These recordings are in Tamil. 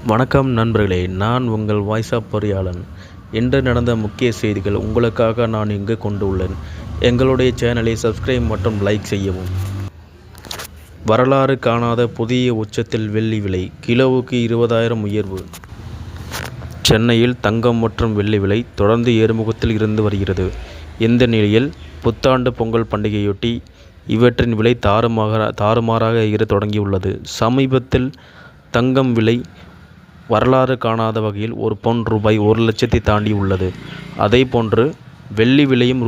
வணக்கம் நண்பர்களே, நான் உங்கள் வாய்ஸ் ஆஃப் பொறியாளன். இன்று நடந்த முக்கிய செய்திகள் உங்களுக்காக நான் இங்கு கொண்டுள்ளேன். எங்களுடைய சேனலை சப்ஸ்கிரைப் மற்றும் லைக் செய்யவும். வரலாறு காணாத புதிய உச்சத்தில் வெள்ளி விலை, கிலோவுக்கு 20,000 உயர்வு. சென்னையில் தங்கம் மற்றும் வெள்ளி விலை தொடர்ந்து ஏறுமுகத்தில் இருந்து வருகிறது. இந்த நிலையில் புத்தாண்டு பொங்கல் பண்டிகையொட்டி இவற்றின் விலை தாறுமாறாக ஏற தொடங்கியுள்ளது. சமீபத்தில் தங்கம் விலை வரலாறு காணாத வகையில் ஒரு பவுன் ரூபாய் 1,00,000 தாண்டி உள்ளது. அதேபோன்று வெள்ளி விலையும்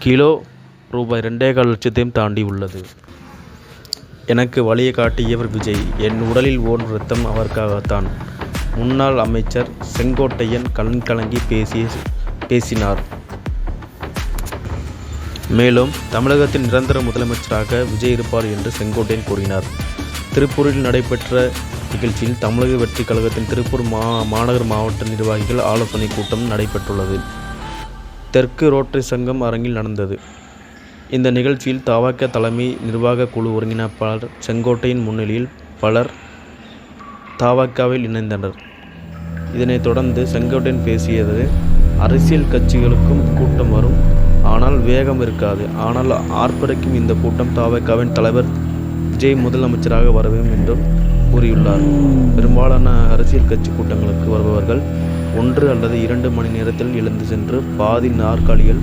கிலோ ரூபாய் 2,15,000 தாண்டி உள்ளது. எனக்கு வழியை காட்டியவர் விஜய். என் உடலில் ஓடும் ரத்தம் அவருக்காகத்தான். முன்னாள் அமைச்சர் செங்கோட்டையன் கலங்கி பேசினார். மேலும் தமிழகத்தின் நிரந்தர முதலமைச்சராக விஜய் இருப்பார் என்று செங்கோட்டையன் கூறினார். திருப்பூரில் நடைபெற்ற நிகழ்ச்சியில் தமிழக வெற்றி கழகத்தின் திருப்பூர் மாநகர் மாவட்ட நிர்வாகிகள் ஆலோசனை கூட்டம் நடைபெற்றுள்ளது. தெற்கு ரோட்டரி சங்கம் அரங்கில் நடந்தது. இந்த நிகழ்ச்சியில் தவாக தலைமை நிர்வாக குழு ஒருங்கிணைப்பாளர் செங்கோட்டையின் முன்னிலையில் பலர் தவாகவில் இணைந்தனர். இதனைத் தொடர்ந்து செங்கோட்டையன் பேசியது, அரசியல் கட்சிகளுக்கும் கூட்டம் வரும், ஆனால் வேகம் இருக்காது. ஆனால் ஆர்ப்பரிக்கும் இந்த கூட்டம் தவாகவின் தலைவர் விஜய் முதலமைச்சராக வர வேண்டும் என்றும் கூறியுள்ளார். பெரும்பாலான அரசியல் கட்சி கூட்டங்களுக்கு வருபவர்கள் 1 அல்லது 2 மணி நேரத்தில் எழுந்து சென்று பாதி நாற்காலிகள்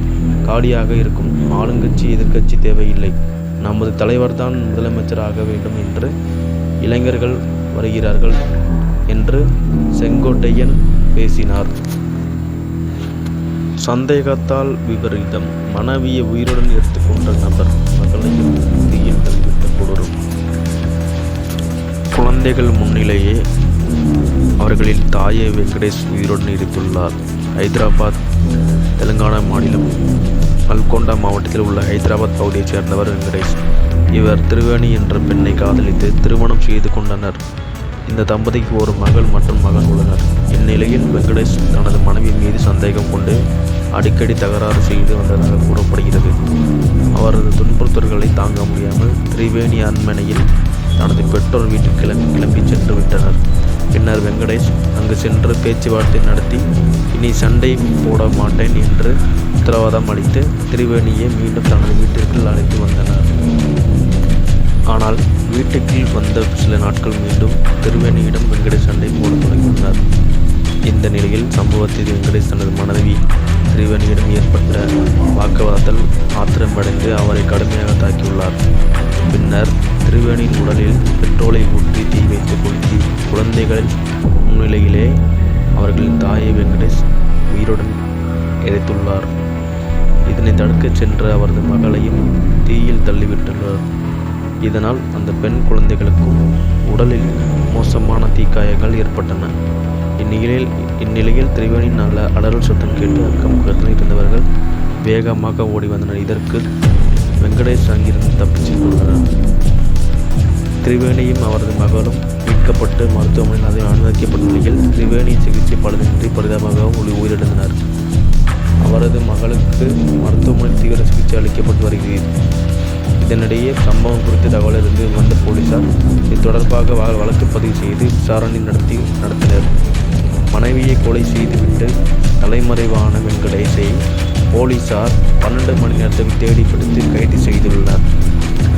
காலியாக இருக்கும். ஆளுங்கட்சி எதிர்க்கட்சி தேவையில்லை, நமது தலைவர்தான் முதலமைச்சராக வேண்டும் என்று இளைஞர்கள் வருகிறார்கள் என்று செங்கோட்டையன் பேசினார். சந்தேகத்தால் விபரீதம், மனைவியை உயிருடன் எடுத்துக்கொண்ட நபர் மகளையும் தீயில் தள்ளிவிட்ட கொடூரம். குழந்தைகள் முன்னிலேயே அவர்களின் தாயை வெங்கடேஷ் உயிருடன் எரித்துள்ளார். ஹைதராபாத், தெலுங்கானா மாநிலம் நல்கொண்டா மாவட்டத்தில் உள்ள ஹைதராபாத் பகுதியைச் சேர்ந்தவர் வெங்கடேஷ். இவர் திருவேணி என்ற பெண்ணை காதலித்து திருமணம் செய்து கொண்டனர். இந்த தம்பதிக்கு ஒரு மகள் மற்றும் மகன் உள்ளனர். இந்நிலையில் வெங்கடேஷ் தனது மனைவி மீது சந்தேகம் கொண்டு அடிக்கடி தகராறு செய்து வந்ததாக கூறப்படுகிறது. அவரது துன்புறுத்தல்களை தாங்க முடியாமல் திரிவேணி அரண்மனையில் தனது பெற்றோர் வீட்டிற்கு கிளம்பி சென்று விட்டனர். பின்னர் வெங்கடேஷ் அங்கு சென்று பேச்சுவார்த்தை நடத்தி இனி சண்டை போட மாட்டேன் என்று உத்தரவாதம் அளித்து திரிவேணியை மீண்டும் தனது வீட்டிற்கு அழைத்து வந்தனர். ஆனால் வீட்டுக்கு வந்த சில நாட்கள் மீண்டும் திரிவேணியிடம் வெங்கடேஷ் சண்டை போட தொடங்கினார். இந்த நிலையில் சம்பவத்தில் வெங்கடேஷ் தனது மனைவி திரிவேணியிடம் ஏற்பட்ட வாக்குவாதத்தால் ஆத்திரமடைந்து அவரை கடுமையாக தாக்கியுள்ளார். பின்னர் திரிவேணியின் உடலில் பெட்ரோலை ஊற்றி தீ வைத்து கொளுத்தி குழந்தைகளின் முன்னிலையிலே அவர்களின் தாயை வெங்கடேஷ் உயிருடன் எரித்துள்ளார். இதனை தடுக்கச் சென்ற அவரது மகளையும் தீயில் தள்ளிவிட்டுள்ளார். இதனால் அந்த பெண் குழந்தைகளுக்கும் உடலில் மோசமான தீக்காயங்கள் ஏற்பட்டன. இந்நிலையில் திரிவேணியின் நல்ல அலறல் சத்தம் கேட்டு அக்கம் பக்கத்தில் இருந்தவர்கள் வேகமாக ஓடி வந்தனர். இதற்கு வெங்கடேஷ் அங்கிருந்து தப்பிச் சென்றுள்ளனர். திரிவேணியும் அவரது மகளும் மீட்கப்பட்டு மருத்துவமனையில் அனுமதிக்கப்பட்ட நிலையில் திரிவேணி சிகிச்சை பலனின்றி பரிதாபமாக உயிரிழந்தனர். அவரது மகளுக்கு மருத்துவமனையில் தீவிர சிகிச்சை அளிக்கப்பட்டு வருகிறது. இதனிடையே சம்பவம் குறித்த தகவலிருந்து வந்த போலீசார் இது தொடர்பாக வழக்கு பதிவு செய்து விசாரணை நடத்தினர். மனைவியை கொலை செய்துவிட்டு தலைமறைவான வெங்கடேஷை போலீசார் 12 மணி நேரத்தில் தேடி பிடித்து கைது செய்துள்ளனர்.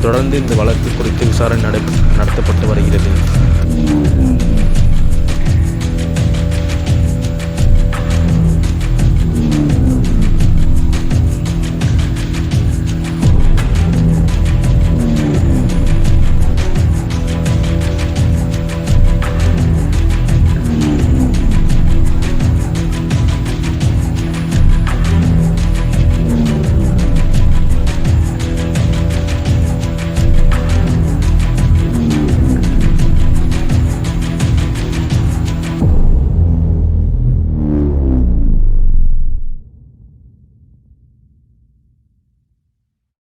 தொடர்ந்து இந்த வழக்கு குறித்து விசாரணை நடத்தப்பட்டு வருகிறது.